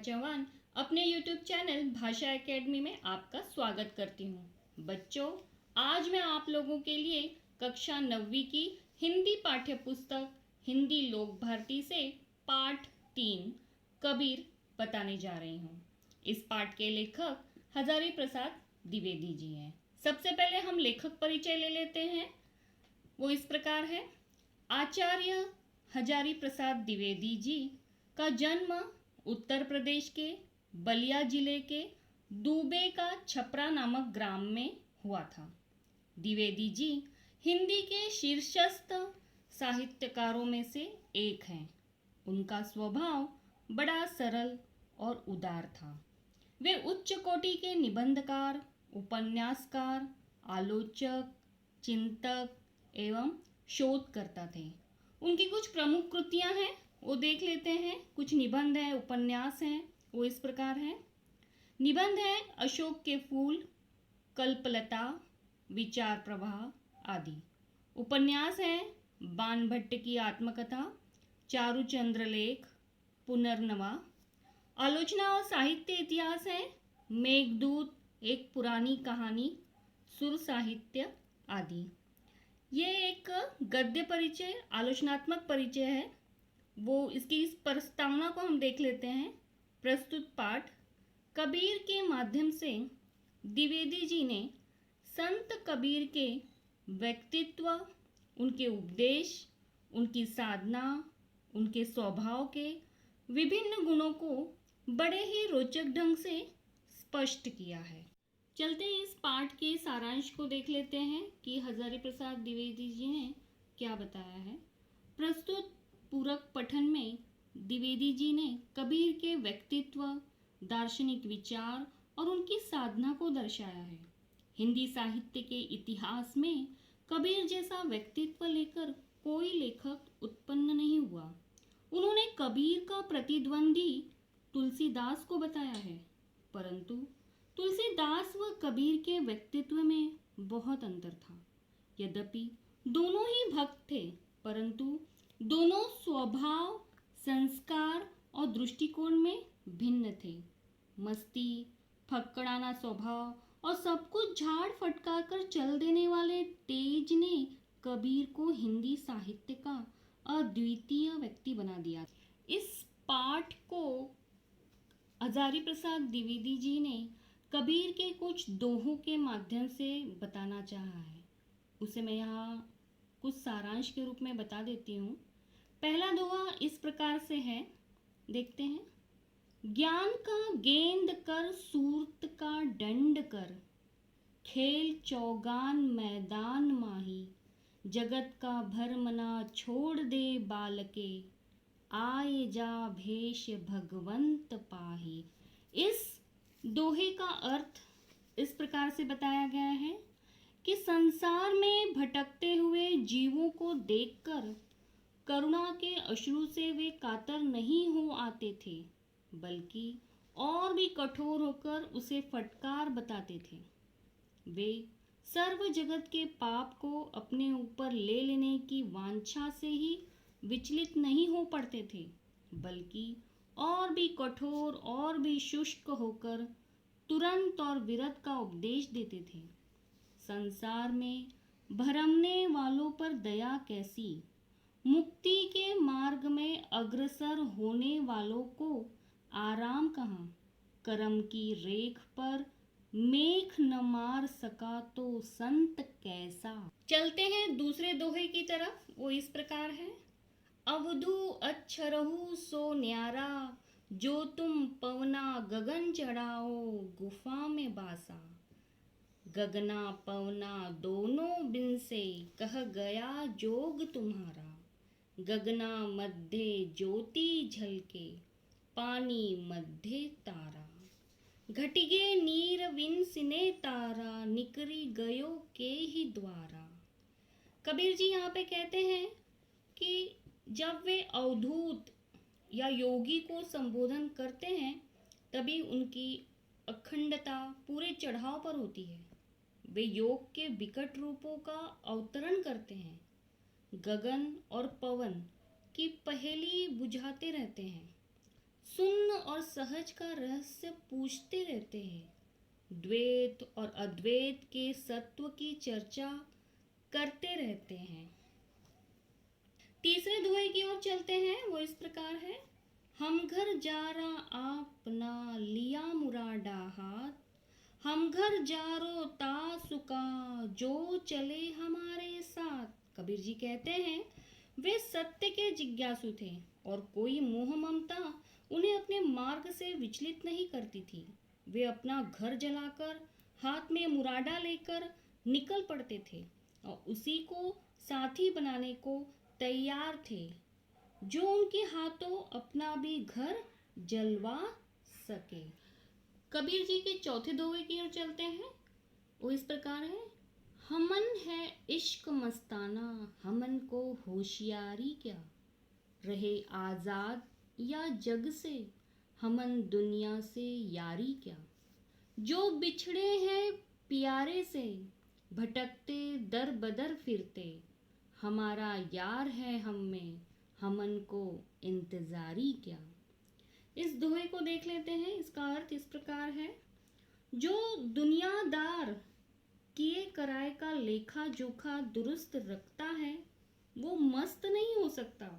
चौहान अपने YouTube channel भाषा academy में आपका स्वागत करती हूँ। बच्चों, आज मैं आप लोगों के लिए कक्षा 9वीं की हिंदी पाठ्य पुस्तक हिंदी लोक भारती से पाठ 3 कबीर बताने जा रही हूँ। इस पाठ के लेखक हजारी प्रसाद द्विवेदी जी हैं। सबसे पहले हम लेखक परिचय ले लेते हैं। वो इस प्रकार है। आचार्य हजारी प्रसाद द्विवेदी जी का जन्म उत्तर प्रदेश के बलिया जिले के दुबे का छपरा नामक ग्राम में हुआ था। द्विवेदी जी हिंदी के शीर्षस्थ साहित्यकारों में से एक हैं। उनका स्वभाव बड़ा सरल और उदार था। वे उच्च कोटि के निबंधकार, उपन्यासकार, आलोचक, चिंतक एवं शोधकर्ता थे। उनकी कुछ प्रमुख कृतियां हैं, वो देख लेते हैं। कुछ निबंध हैं, उपन्यास हैं, वो इस प्रकार हैं। निबंध है अशोक के फूल, कल्पलता, विचार प्रवाह आदि। उपन्यास है बाणभट्ट की आत्मकथा, चारुचंद्र लेख, पुनर्नवा। आलोचना और साहित्य इतिहास है मेघदूत, एक पुरानी कहानी, सुर साहित्य आदि। ये एक गद्य परिचय, आलोचनात्मक परिचय है। वो इसकी इस प्रस्तावना को हम देख लेते हैं। प्रस्तुत पाठ कबीर के माध्यम से द्विवेदी जी ने संत कबीर के व्यक्तित्व, उनके उपदेश, उनकी साधना, उनके स्वभाव के विभिन्न गुणों को बड़े ही रोचक ढंग से स्पष्ट किया है। चलते इस पाठ के सारांश को देख लेते हैं कि हजारी प्रसाद द्विवेदी जी ने क्या बताया है। प्रस्तुत पूरक पठन में द्विवेदी जी ने कबीर के व्यक्तित्व, दार्शनिक विचार और उनकी साधना को दर्शाया है। हिंदी साहित्य के इतिहास में कबीर जैसा व्यक्तित्व लेकर कोई लेखक उत्पन्न नहीं हुआ। उन्होंने कबीर का प्रतिद्वंदी तुलसीदास को बताया है, परंतु तुलसीदास व कबीर के व्यक्तित्व में बहुत अंतर था। यद्यपि दोनों ही भक्त थे, परंतु दोनों स्वभाव, संस्कार और दृष्टिकोण में भिन्न थे। मस्ती, फक्कड़ाना स्वभाव और सब कुछ झाड़ फटका कर चल देने वाले तेज ने कबीर को हिंदी साहित्य का अद्वितीय व्यक्ति बना दिया। इस पाठ को हजारी प्रसाद द्विवेदी जी ने कबीर के कुछ दोहों के माध्यम से बताना चाहा है। उसे मैं यहाँ कुछ सारांश के रूप में बता देती हूँ। पहला दोहा इस प्रकार से है, देखते हैं। ज्ञान का गेंद कर, सूरत का दंड कर, खेल चौगान मैदान माही, जगत का भरमना छोड़ दे बालके, आए जा भेष भगवंत पाही। इस दोहे का अर्थ इस प्रकार से बताया गया है कि संसार में भटकते हुए जीवों को देखकर करुणा के अश्रु से वे कातर नहीं हो आते थे, बल्कि और भी कठोर होकर उसे फटकार बताते थे। वे सर्व जगत के पाप को अपने ऊपर ले लेने की वांछा से ही विचलित नहीं हो पड़ते थे, बल्कि और भी कठोर और भी शुष्क होकर तुरंत और विरत का उपदेश देते थे। संसार में भरमने वालों पर दया कैसी, मुक्ति के मार्ग में अग्रसर होने वालों को आराम कहाँ, करम की रेख पर मेघ न मार सका तो संत कैसा। चलते हैं दूसरे दोहे की तरफ। वो इस प्रकार है। अवधू अक्षरहु सो न्यारा, जो तुम पवना गगन चढ़ाओ गुफा में बासा, गगना पवना दोनों बिन से कह गया जोग तुम्हारा, गगना मध्य ज्योति झलके पानी मध्य तारा, घटिगे नीर विन सिने तारा, निकरी गयो के ही द्वारा। कबीर जी यहाँ पे कहते हैं कि जब वे अवधूत या योगी को संबोधन करते हैं, तभी उनकी अखंडता पूरे चढ़ाव पर होती है। वे योग के विकट रूपों का अवतरण करते हैं। गगन और पवन की पहेली बुझाते रहते हैं। शून्य और सहज का रहस्य पूछते रहते हैं। द्वैत और अद्वैत के सत्व की चर्चा करते रहते हैं। तीसरे दोहे की ओर चलते हैं, वो इस प्रकार है। हम घर जारा आपना लिया मुराडा हाथ, हम घर जारो तासुका जो चले हमारे साथ। कबीर जी कहते हैं वे सत्य के जिज्ञासु थे और कोई मोह ममता उन्हें अपने मार्ग से विचलित नहीं करती थी। वे अपना घर जलाकर हाथ में मुराडा लेकर निकल पड़ते थे और उसी को साथी बनाने को तैयार थे जो उनके हाथों अपना भी घर जलवा सके। कबीर जी के चौथे दोहे की ओर चलते हैं, वो इस प्रकार है। हमन है इश्क मस्ताना, हमन को होशियारी क्या, रहे आजाद या जग से, हमन दुनिया से यारी क्या। जो बिछड़े हैं प्यारे से, भटकते दर बदर फिरते, हमारा यार है हम में, हमन को इंतजारी क्या। इस दोहे को देख लेते हैं। इसका अर्थ इस प्रकार है। जो दुनियादार किए कराए का लेखा जोखा दुरुस्त रखता है वो मस्त नहीं हो सकता।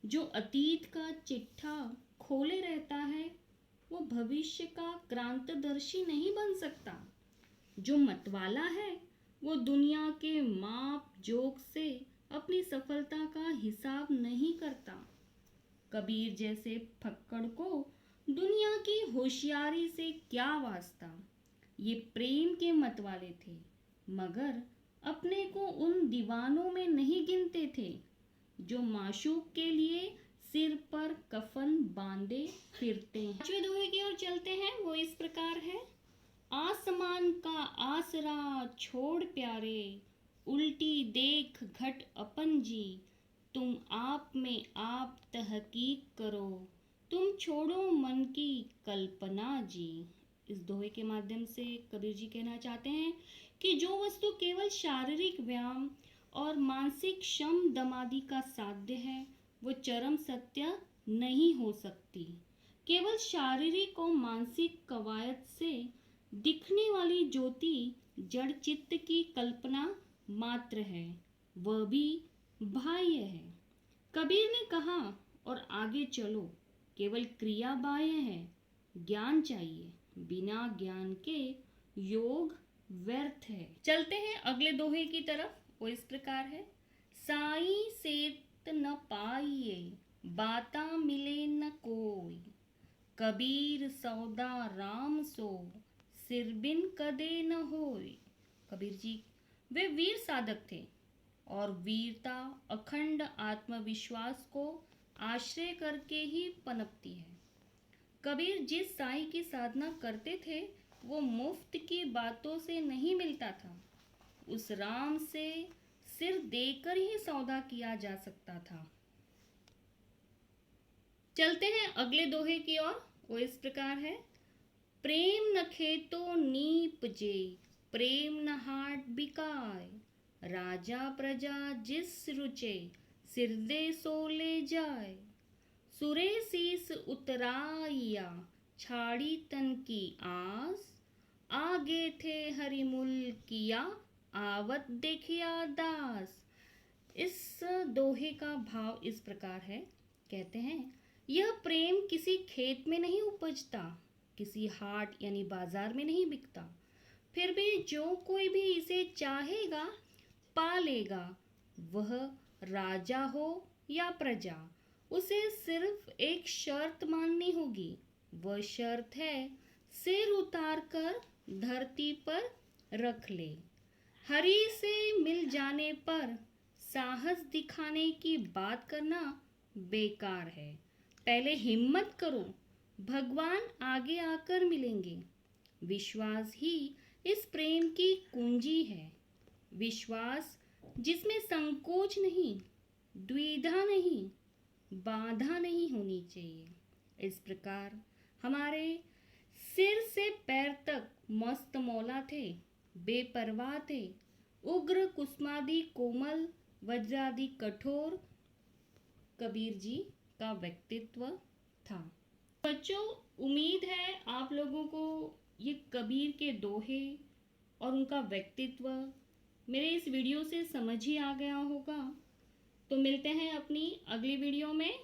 जो अतीत का चिट्ठा खोले रहता है वो भविष्य का क्रांतदर्शी नहीं बन सकता। जो मतवाला है वो दुनिया के माप जोक से अपनी सफलता का हिसाब नहीं करता। कबीर जैसे फक्कड़ को दुनिया की होशियारी से क्या वास्ता। ये प्रेम के मतवाले थे मगर अपने को उन दीवानों में नहीं गिनते थे जो माशूक के लिए सिर पर कफन बांधे फिरते हैं। पांचवें दोहे की ओर चलते हैं, वो इस प्रकार है। आसमान का आसरा छोड़ प्यारे, उल्टी देख घट अपन जी, तुम आप में आप तहकीक करो, तुम छोड़ो मन की कल्पना जी। इस दोहे के माध्यम से कबीर जी कहना चाहते हैं कि जो वस्तु केवल शारीरिक व्यायाम और मानसिक श्रम दमादि का साध्य है वो चरम सत्य नहीं हो सकती। केवल शारीरिक और मानसिक कवायद से दिखने वाली ज्योति जड़ चित्त की कल्पना मात्र है, वह भी बाह्य है। कबीर ने कहा और आगे चलो, केवल क्रिया बाह्य है, ज्ञान चाहिए, बिना ज्ञान के योग व्यर्थ है। चलते हैं अगले दोहे की तरफ, वो इस प्रकार है। साई सेत न पाइए, बाता मिले न कोई, कबीर सौदा राम सो, सिर बिन कदे न होय। कबीर जी वे वीर साधक थे और वीरता अखंड आत्मविश्वास को आश्रय करके ही पनपती है। कबीर जिस साईं की साधना करते थे वो मुफ्त की बातों से नहीं मिलता था। उस राम से सिर देकर ही सौदा किया जा सकता था। चलते हैं अगले दोहे की ओर, वो इस प्रकार है। प्रेम न खेतो नीप जे, प्रेम न हाट बिकाय, राजा प्रजा जिस रुचे, सिर दे सो ले जाए। सुरे शीस उतराइया, छाड़ी तन की आस, आगे थे हरिमुल किया, आवत देखिया दास। इस दोहे का भाव इस प्रकार है। कहते हैं यह प्रेम किसी खेत में नहीं उपजता, किसी हाट यानी बाजार में नहीं बिकता, फिर भी जो कोई भी इसे चाहेगा पा लेगा। वह राजा हो या प्रजा, उसे सिर्फ एक शर्त माननी होगी। वह शर्त है सिर उतार कर धरती पर रख ले। हरि से मिल जाने पर साहस दिखाने की बात करना बेकार है। पहले हिम्मत करो, भगवान आगे आकर मिलेंगे। विश्वास ही इस प्रेम की कुंजी है। विश्वास जिसमें संकोच नहीं, द्विधा नहीं, बाधा नहीं होनी चाहिए। इस प्रकार हमारे सिर से पैर तक मस्त मौला थे, बेपरवाह थे, उग्र कुसुमादि कोमल, वज्रादि कठोर। कबीर जी का व्यक्तित्व था। बच्चों, उम्मीद है आप लोगों को ये कबीर के दोहे और उनका व्यक्तित्व मेरे इस वीडियो से समझ ही आ गया होगा। तो मिलते हैं अपनी अगली वीडियो में।